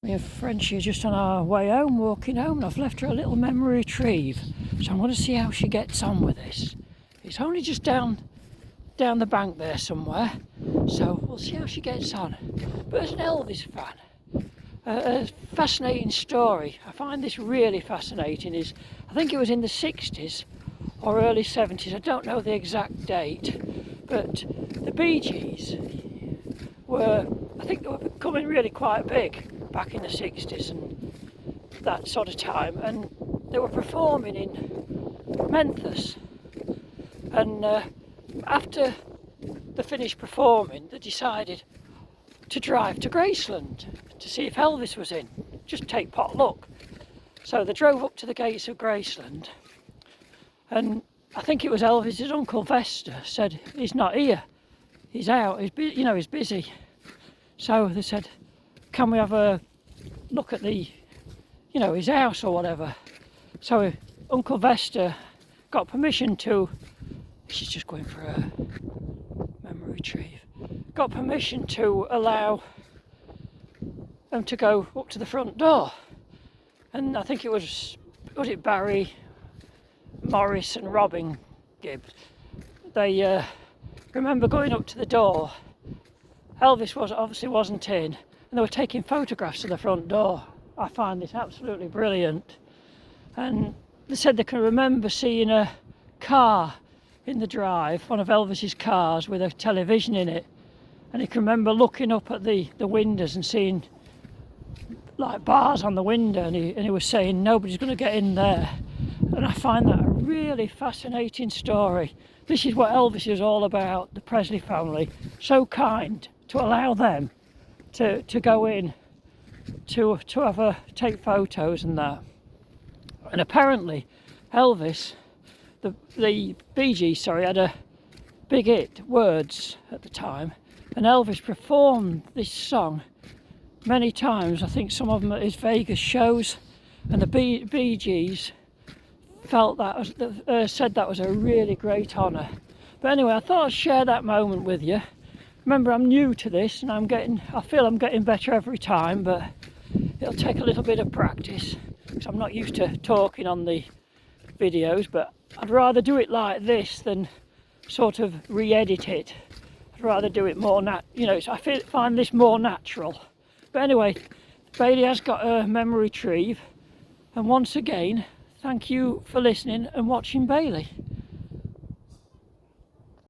Me and Frenchie are just on our way home, walking home, and I've left her a little memory retrieve. So I'm going to see how she gets on with this. It's only just down the bank there somewhere, so we'll see how she gets on. But as an Elvis fan, a fascinating story. I find this really fascinating. I think it was in the 60s or early 70s. I don't know the exact date, but the Bee Gees I think they were becoming really quite big back in the 60s and that sort of time, and they were performing in Memphis, and after they finished performing they decided to drive to Graceland to see if Elvis was in, just take pot luck. So they drove up to the gates of Graceland, and I think it was Elvis's uncle Vesta said, he's not here, he's out, he's busy. So they said, can we have a look at his house or whatever? So Uncle Vesta got permission to, she's just going for a memory retrieve, got permission to allow them to go up to the front door. And I think it was it Barry, Morris and Robin Gibb. They remember going up to the door. Elvis obviously wasn't in, and they were taking photographs of the front door. I find this absolutely brilliant. And they said they can remember seeing a car in the drive, one of Elvis's cars with a television in it, and he can remember looking up at the windows and seeing like bars on the window, and he was saying nobody's going to get in there. And I find that a really fascinating story. This is what Elvis is all about, the Presley family. So kind to allow them to go in to take photos and that. And apparently Elvis, the Bee Gees, had a big hit, Words, at the time, and Elvis performed this song many times. I think some of them at his Vegas shows, and the Bee Gees said that was a really great honour. But anyway, I thought I'd share that moment with you. Remember, I'm new to this, and I feel I'm getting better every time, but it'll take a little bit of practice because I'm not used to talking on the videos. But I'd rather do it like this than sort of re-edit it. I'd rather do it more I find this more natural. But anyway, Bailey has got a memory retrieve, and once again, thank you for listening and watching Bailey.